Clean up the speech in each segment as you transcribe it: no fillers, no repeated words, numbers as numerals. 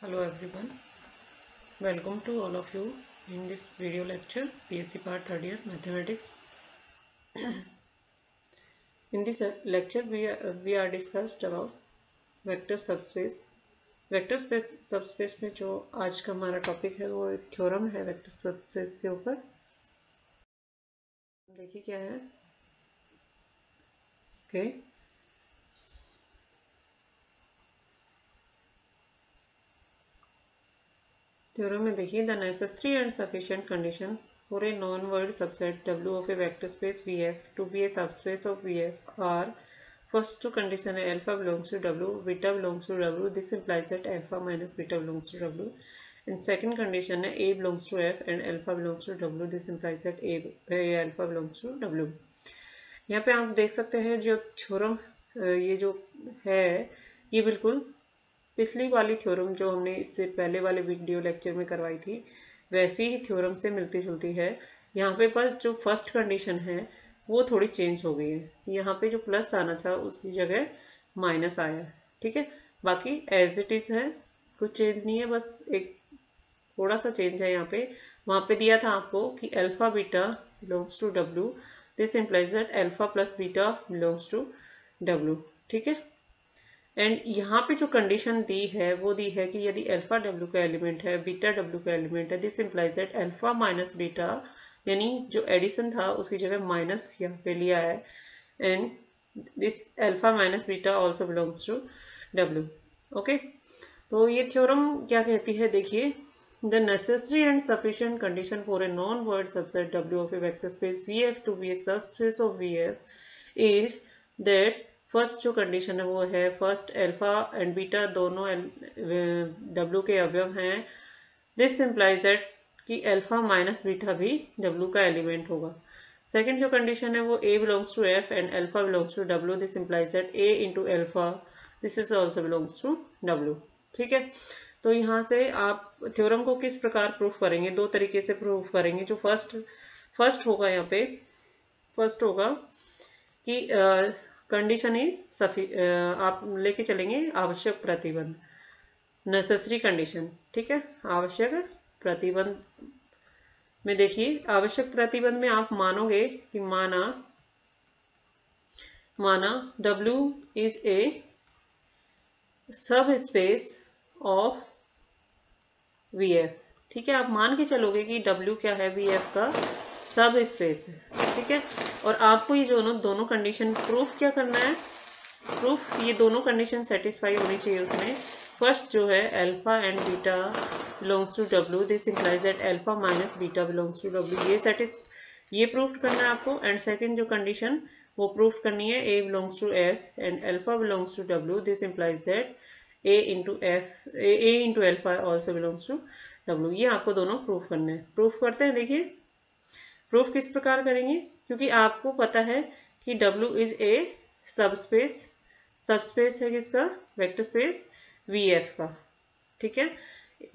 Hello everyone, welcome to all of you in this video lecture PSC part 3rd year mathematics. In this lecture we are discussed about vector subspace. Vector space subspace में जो आज का हमारा topic है वो एक theorem है vector subspace के ऊपर. देखिए क्या है. ओके थ्योरम में देखिए the necessary and sufficient condition for a non-word subset W of a vector space Vf to be a subspace of Vf are first two condition alpha belongs to W, beta belongs to W. This implies that alpha minus beta belongs to W. And second condition A belongs to F and alpha belongs to W. This implies that A alpha belongs to W. यहाँ पे आप देख सकते हैं जो theorem ये जो है ये बिल्कुल पिछली वाली थ्योरम जो हमने इससे पहले वाले वीडियो लेक्चर में करवाई थी वैसी ही थ्योरम से मिलती जुलती है. यहाँ पे पर जो फर्स्ट कंडीशन है वो थोड़ी चेंज हो गई है. यहाँ पे जो प्लस आना था उसकी जगह माइनस आया है. ठीक है, बाकी एज इट इज है, कुछ चेंज नहीं है, बस एक थोड़ा सा चेंज है. यहाँ पे वहाँ पे दिया था आपको कि alpha beta belongs to W. This implies that alpha plus beta belongs to W. ठीक है, एंड यहाँ पे जो कंडीशन दी है वो दी है कि यदि अल्फा डब्ल्यू का एलिमेंट है बीटा डब्ल्यू का एलिमेंट है. This implies that alpha minus beta यानी जो एडिशन था उसकी जगह माइनस यहाँ पे लिया है. And this alpha minus beta also belongs to W. Okay, तो ये थ्योरम क्या कहती है देखिए. The necessary and sufficient condition for a non void subset W of a vector space V F to be a subspace of V F is that first जो condition है वो है फर्स्ट अल्फा एंड बीटा दोनों W के अवयव हैं. This implies that कि alpha minus beta भी डब्ल्यू का एलिमेंट होगा. सेकंड जो कंडीशन है वो a belongs to F and alpha belongs to W. This implies that a into alpha this is also belongs to W. ठीक है, तो यहाँ से आप थ्योरम को किस प्रकार प्रूफ करेंगे, दो तरीके से प्रूफ करेंगे. जो फर्स्ट होगा यहाँ पे फर्स्ट होगा कि कंडीशन ही आप लेके चलेंगे आवश्यक प्रतिबंध, नेसेसरी कंडीशन. ठीक है, आवश्यक प्रतिबंध में देखिए आवश्यक प्रतिबंध में आप मानोगे कि माना W इज ए सब स्पेस ऑफ VF. ठीक है, आप मान के चलोगे कि W क्या है, VF का सब स्पेस है. ठीक है, और आपको ये जो दोनों कंडीशन प्रूफ क्या करना है, प्रूफ ये दोनों कंडीशन सेटिस्फाई होनी चाहिए उसमें. फर्स्ट जो है alpha and beta belongs to W. This implies that alpha minus beta belongs to W. ये प्रूफ करना है आपको. एंड सेकंड जो कंडीशन वो प्रूफ करनी है a belongs to F and alpha belongs to W. This implies that a into alpha also belongs to W. ये आपको दोनों प्रूफ करने हैं. प्रूफ करते हैं. देखिए प्रूफ किस प्रकार करेंगे, क्योंकि आपको पता है कि W इज ए सबस्पेस है किसका, वेक्टर स्पेस VF का. ठीक है,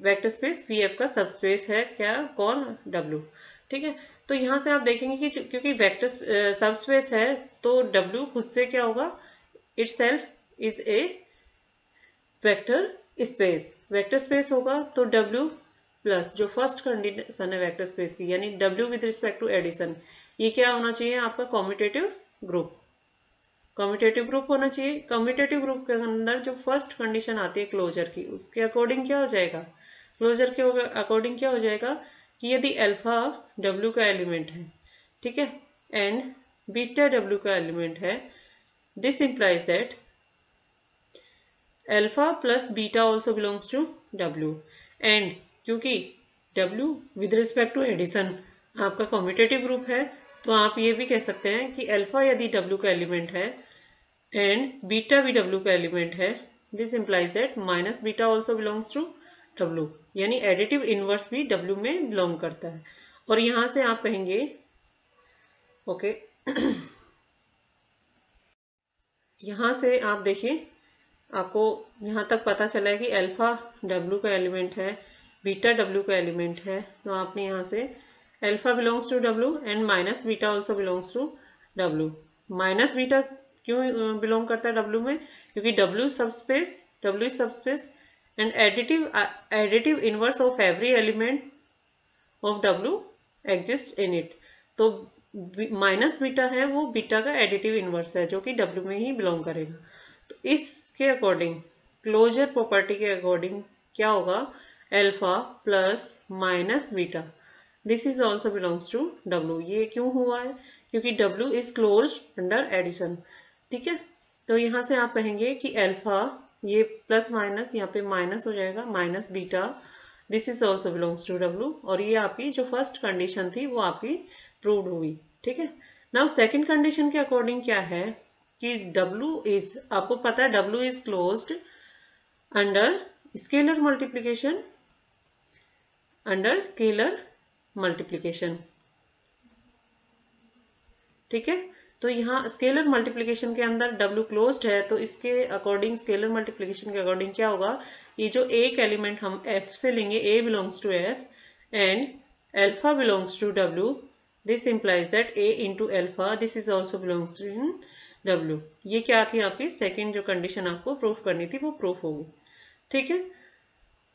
वेक्टर स्पेस VF का सबस्पेस है क्या, कौन, W. ठीक है, तो यहाँ से आप देखेंगे कि क्योंकि वेक्टर सबस्पेस है तो W खुद से क्या होगा, itself is a vector space होगा. तो W प्लस जो फर्स्ट कंडीशन है वेक्टर स्पेस की यानी W with respect to addition, ये क्या होना चाहिए आपका, कम्यूटेटिव ग्रुप होना चाहिए. कम्यूटेटिव ग्रुप के अंदर जो फर्स्ट कंडीशन आती है क्लोजर की उसके अकॉर्डिंग क्या हो जाएगा, क्लोजर के अकॉर्डिंग क्या हो जाएगा कि यदि अल्फा W का एलिमेंट है, ठीक है, एंड बीटा W का एलिमेंट है, this implies that alpha plus beta also belongs to W. And क्योंकि W with respect to addition आपका कम्यूटेटिव ग्रुप है तो आप ये भी कह सकते हैं कि अल्फा यदि W का एलिमेंट है एंड बीटा भी W का एलिमेंट है, this implies that minus beta also belongs to W. यानी एडिटिव इनवर्स भी W में बिलोंग करता है. और यहाँ से आप कहेंगे ओके यहाँ से आप देखिए आपको यहाँ तक पता चला है कि अल्फा W का एलिमेंट है, बीटा W का एलिमेंट है. तो आपने यहाँ से alpha belongs to W and minus beta also belongs to W. Minus beta क्यों बिलोंग करता है W में, क्योंकि W is subspace and additive inverse of every element of W exists in it. तो माइनस बीटा है वो beta का additive inverse है जो कि W में ही बिलोंग करेगा। तो इसके अकॉर्डिंग क्लोजर प्रॉपर्टी के अकॉर्डिंग क्या होगा, alpha plus minus beta this is also belongs to W। ये क्यों हुआ है, क्योंकि W is close under addition. ठीक है, तो यहाँ से आप कहेंगे कि अल्फा ये प्लस माइनस यहाँ पे माइनस हो जाएगा, minus beta this is also belongs to W। और ये आपकी जो फर्स्ट कंडीशन थी वो आपकी प्रूव्ड हुई। ठीक है, नाउ सेकंड कंडीशन के अकॉर्डिंग क्या है कि W इज, आपको पता है W is closed under scalar multiplication, under scalar multiplication. ठीक है, तो यहाँ स्केलर मल्टीप्लिकेशन के अंदर W क्लोज्ड है, तो इसके अकॉर्डिंग स्केलर मल्टीप्लिकेशन के अकॉर्डिंग क्या होगा, ये जो एक एलिमेंट हम F से लेंगे, A belongs to F and alpha belongs to W, this implies that A into alpha this is also belongs to in W। ये क्या थी आपकी सेकेंड जो कंडीशन आपको प्रूफ करनी थी वो प्रूफ होगी। ठीक है,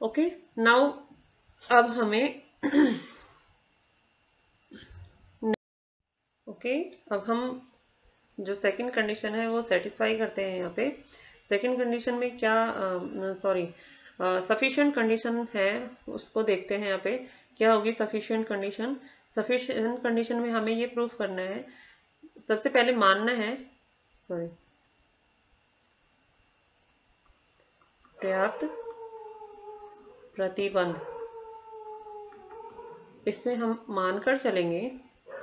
ओके, नाउ अब हमें ओके, अब हम जो सेकंड कंडीशन है वो सेटिस्फाई करते हैं। यहाँ पे सेकंड कंडीशन में क्या सफिशिएंट कंडीशन है उसको देखते हैं। यहाँ पे क्या होगी सफिशिएंट कंडीशन। सफिशिएंट कंडीशन में हमें ये प्रूफ करना है, सबसे पहले मानना है पर्याप्त प्रतिबंध। इसमें हम मानकर चलेंगे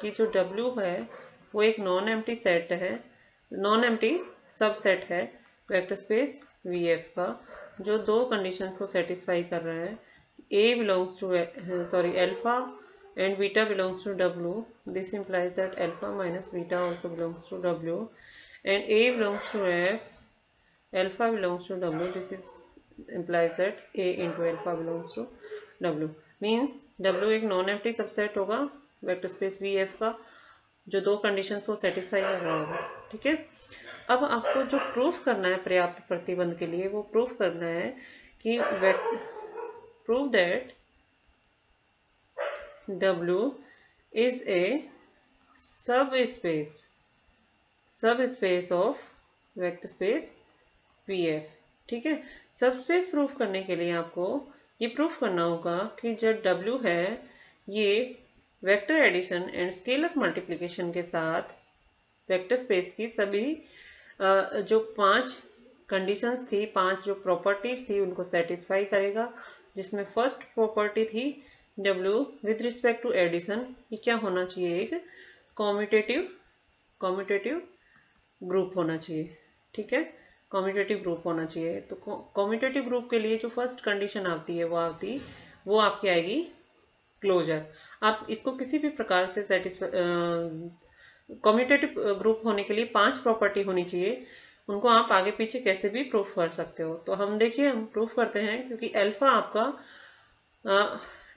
कि जो W है वो एक नॉन एम्प्टी सेट है, नॉन एम्प्टी सबसेट है वेक्टर स्पेस VF का, जो दो कंडीशंस को सेटिस्फाई कर रहा है। A belongs to alpha and beta belongs to W, this implies that alpha minus beta also belongs to W and A belongs to F, alpha belongs to W, this is implies that A into alpha belongs to W। Means W एक non empty subset होगा vector space VF का जो दो conditions को satisfy कर रहा होगा। ठीक है, अब आपको जो प्रूफ करना है पर्याप्त प्रतिबंध के लिए वो प्रूफ करना है कि prove that W is a subspace of vector space VF। ठीक है, सबस्पेस प्रूफ करने के लिए आपको ये प्रूफ करना होगा कि जो W है ये vector addition and scalar multiplication के साथ वेक्टर स्पेस की सभी जो 5 कंडीशंस थी, 5 जो प्रॉपर्टीज थी उनको सेटिस्फाई करेगा, जिसमें फर्स्ट प्रॉपर्टी थी W with respect to addition, ये क्या होना चाहिए, एक कॉम्यूटेटिव ग्रुप होना चाहिए। ठीक है, कॉम्यूटेटिव ग्रुप होना चाहिए। तो कॉम्यूटेटिव ग्रुप के लिए जो फर्स्ट कंडीशन आती है वो आपकी आएगी क्लोजर। आप इसको किसी भी प्रकार से कॉम्यूटेटिव ग्रुप होने के लिए 5 प्रॉपर्टी होनी चाहिए, उनको आप आगे पीछे कैसे भी प्रूफ कर सकते हो। तो हम देखिए हम प्रूफ करते हैं, क्योंकि अल्फा आपका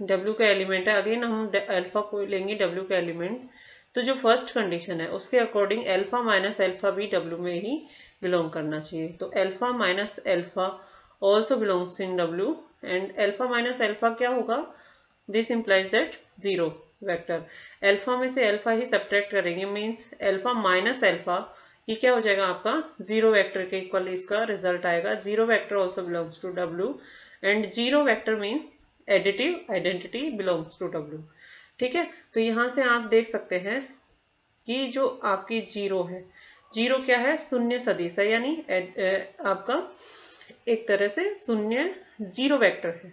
W का एलिमेंट है। अगेन हम अल्फा को लेंगे W का एलिमेंट, तो जो फर्स्ट कंडीशन है उसके अकॉर्डिंग अल्फा माइनस अल्फा भी W में ही बिलोंग करना चाहिए। तो alpha minus alpha also belongs in W and alpha minus alpha क्या होगा, this implies that zero vector. Alpha में से अल्फा ही सब्ट्रैक्ट करेंगे, मीन्स अल्फा माइनस अल्फा ये क्या हो जाएगा आपका जीरो वेक्टर के इक्वल इसका रिजल्ट आएगा। Zero vector also belongs to W and zero vector means additive identity belongs to W। ठीक है, तो यहाँ से आप देख सकते हैं कि जो आपकी जीरो है, जीरो क्या है, शून्य सदिश है, यानी आपका एक तरह से शून्य जीरो वेक्टर है।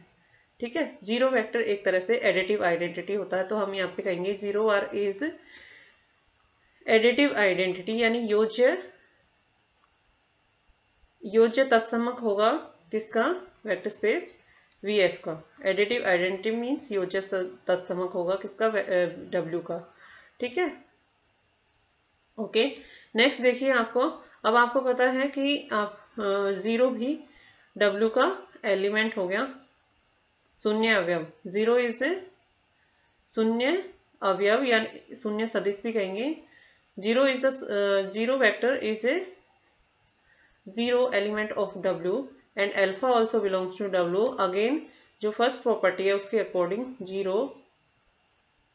ठीक है, जीरो वेक्टर एक तरह से एडिटिव आइडेंटिटी होता है। तो हम यहाँ पे कहेंगे zero are is additive identity, यानी योज्य तत्समक होगा किसका, वेक्टर स्पेस VF का। एडिटिव आइडेंटिटी मीन्स योज्य तत्समक होगा किसका, W का। ठीक है, ओके, नेक्स्ट देखिए आपको, अब आपको पता है कि आप जीरो भी W का एलिमेंट हो गया, शून्य अवयव। जीरो इज शून्य अवयव या शून्य सदिश भी कहेंगे। Zero is the zero vector is a zero element of W and alpha also belongs to W, again जो फर्स्ट प्रॉपर्टी है उसके according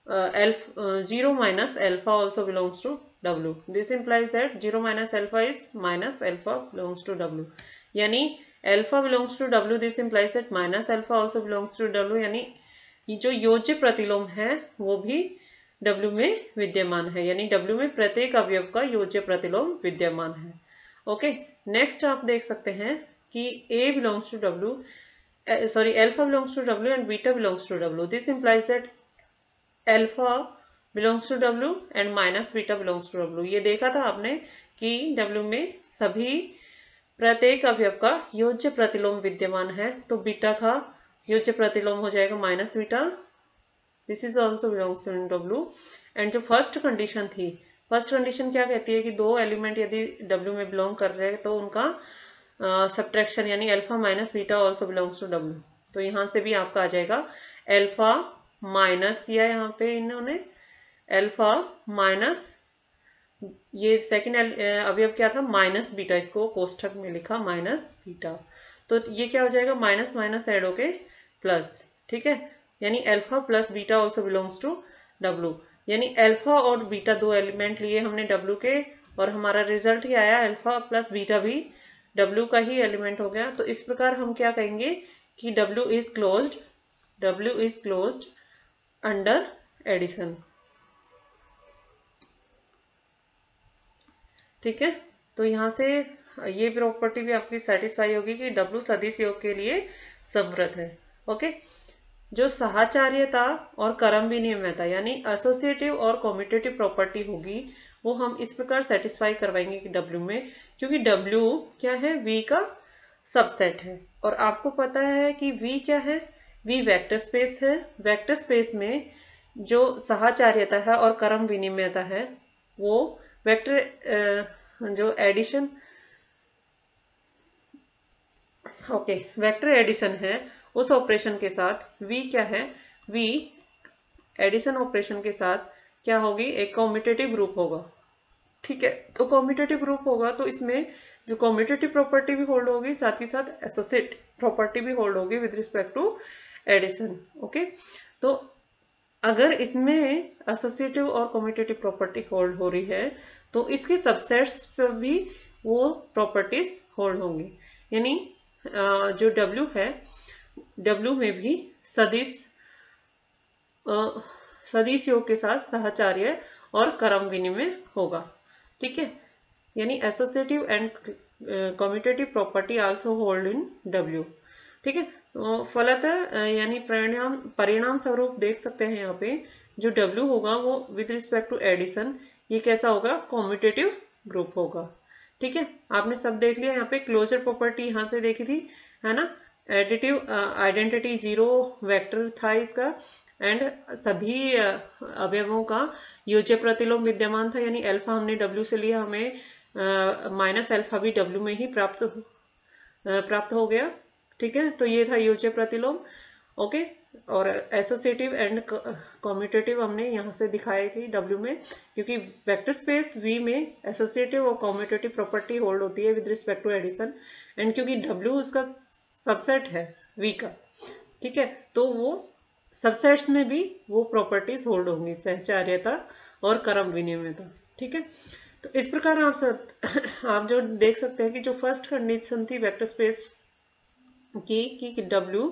0 minus alpha also belongs to W. This implies that 0 minus alpha is minus alpha belongs to W. यानी alpha belongs to W, this implies that minus alpha also belongs to W. यानी ये जो योज्य प्रतिलोम है वो भी W में विद्यमान है, यानी W में प्रत्येक अवयव का योज्य प्रतिलोम विद्यमान है. ओके, नेक्स्ट आप देख सकते हैं कि A belongs to W, alpha belongs to W and beta belongs to W. This implies that alpha belongs to W and minus beta belongs to W. ये देखा था आपने कि डब्ल्यू में सभी प्रत्येक अवयव का योज्य प्रतिलोम विद्यमान है, तो बीटा का योज्य प्रतिलोम हो जाएगा minus beta. This is also belongs to W. And जो फर्स्ट कंडीशन थी, फर्स्ट कंडीशन क्या कहती है कि दो एलिमेंट यदि डब्ल्यू में बिलोंग कर रहे हैं तो उनका सब्ट्रैक्शन यानी alpha minus beta also belongs to W. तो यहाँ से भी आपका आ जाएगा अल्फा माइनस किया यहाँ पे इन्होंने अल्फा माइनस, ये सेकंड अवयव क्या था माइनस बीटा, इसको कोष्ठक में लिखा माइनस बीटा. तो ये क्या हो जाएगा माइनस माइनस ऐड होके प्लस. ठीक है, यानी alpha plus beta also belongs to W. यानी अल्फा और बीटा दो एलिमेंट लिए हमने डब्ल्यू के और हमारा रिजल्ट ही आया अल्फा प्लस बीटा भी डब्ल्यू का ही एलिमेंट हो गया. तो इस प्रकार हम क्या कहेंगे कि W is closed under addition. ठीक है, तो यहां से ये प्रॉपर्टी भी आपकी सेटिस्फाई होगी कि डब्ल्यू सदिश योग के लिए समृद्ध है. ओके, जो साहचर्यता और क्रम विनिमयता यानी एसोसिएटिव और कम्यूटेटिव प्रॉपर्टी होगी वो हम इस प्रकार सेटिस्फाई करवाएंगे कि डब्ल्यू में, क्योंकि डब्ल्यू क्या है वी का सबसेट है. और आपको पता है कि वी क्या है, वी वेक्टर स्पेस है. वेक्टर स्पेस में जो साहचर्यता है और क्रम विनिमयता है वो वेक्टर जो एडिशन वेक्टर एडिशन है उस ऑपरेशन के साथ वी क्या है, वी एडिशन ऑपरेशन के साथ क्या होगी, एक कम्यूटेटिव ग्रुप होगा. ठीक है, तो कम्यूटेटिव ग्रुप होगा तो इसमें जो कम्यूटेटिव प्रॉपर्टी भी होल्ड होगी साथ ही साथ एसोसिएट प्रॉपर्टी भी होल्ड होगी with respect to addition. Okay, तो अगर इसमें एसोसिएटिव और कम्यूटेटिव प्रॉपर्टी होल्ड हो रही है तो इसके सबसेट्स पर भी वो प्रॉपर्टीज होल्ड होंगी. यानी जो डब्ल्यू है, डब्ल्यू में भी सदिश योग के साथ साहचर्य और क्रम विनिमय होगा. ठीक है, यानी associative and commutative property also hold in W. ठीक है, तो फलतः यानी परिणाम स्वरूप देख सकते हैं यहाँ पे जो डब्ल्यू होगा वो विद रिस्पेक्ट टू एडिशन ये कैसा होगा, कम्यूटेटिव ग्रुप होगा. ठीक है, आपने सब देख लिया. यहाँ पे क्लोजर प्रॉपर्टी यहाँ से देखी थी, है ना. एडिटिव आइडेंटिटी 0 वेक्टर था इसका एंड सभी अवयवों का योज्य प्रतिलोम विद्यमान था. यानी अल्फा हमने डब्ल्यू से लिया, हमें माइनस अल्फा भी डब्ल्यू में ही प्राप्त हो गया. ठीक है, तो ये था योज्य प्रतिलोम. ओके, और एसोसिएटिव एंड कम्यूटेटिव हमने यहाँ से दिखाई थी डब्ल्यू में, क्योंकि वेक्टर स्पेस वी में एसोसिएटिव और कम्यूटेटिव प्रॉपर्टी होल्ड होती है with respect to addition, and क्योंकि डब्ल्यू उसका सबसेट है वी का. ठीक है, तो वो सबसेट्स में भी वो प्रॉपर्टीज होल्ड होंगी, सहचार्यता और क्रम विनिमयता. ठीक है, तो इस प्रकार आप जो देख सकते हैं कि जो फर्स्ट कंडीशन थी वेक्टर स्पेस कि W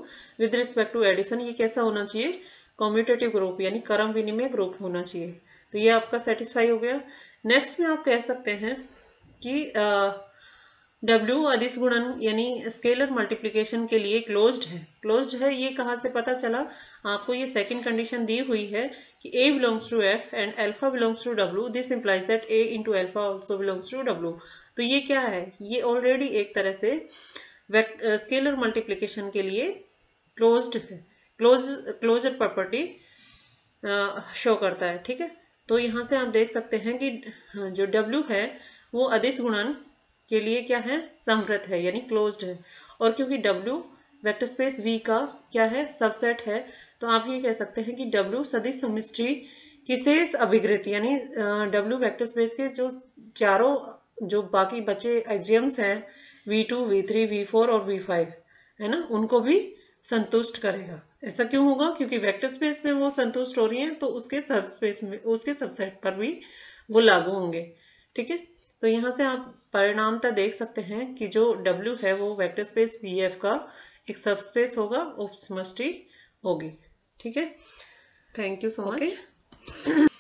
with respect to addition ये कैसा होना चाहिए, कम्यूटेटिव ग्रुप यानी क्रम विनिमय ग्रुप होना चाहिए. तो ये आपका सेटिस्फाई हो गया. नेक्स्ट में आप कह सकते हैं कि डब्ल्यू अदिश गुणन यानी स्केलर मल्टीप्लिकेशन के लिए क्लोज्ड है. ये कहाँ से पता चला आपको, ये सेकंड कंडीशन दी हुई है कि A belongs to F and alpha belongs to W. This implies that A into alpha also belongs to W. तो ये क्या है, ये ऑलरेडी एक तरह से स्केलर मल्टीप्लिकेशन के लिए क्लोज्ड है, क्लोजर प्रॉपर्टी शो करता है. ठीक है, तो यहाँ से आप देख सकते हैं कि जो W है वो अदिश गुणन के लिए क्या है, समृद्ध है यानी क्लोज्ड है. और क्योंकि W वेक्टर स्पेस V का क्या है, सबसेट है, तो आप ये कह सकते हैं कि W सदिश समिष्टि की शेष अभिकृति यानी W वेक्टर स्पेस के जो चारों जो बाकी बचे एक्सियम्स हैं V2, V3, V4 और V5 है ना, उनको भी संतुष्ट करेगा। ऐसा क्यों होगा? क्योंकि वेक्टर स्पेस में वो संतुष्ट हो रही हैं तो उसके सब स्पेस में, उसके सबसेट पर भी वो लागू होंगे। ठीक है, तो यहाँ से आप परिणामता देख सकते हैं कि जो W है वो वेक्टर स्पेस VF का एक सबस्पेस होगा, उप समष्टि होगी। ठीक है, थैंक यू सो मच।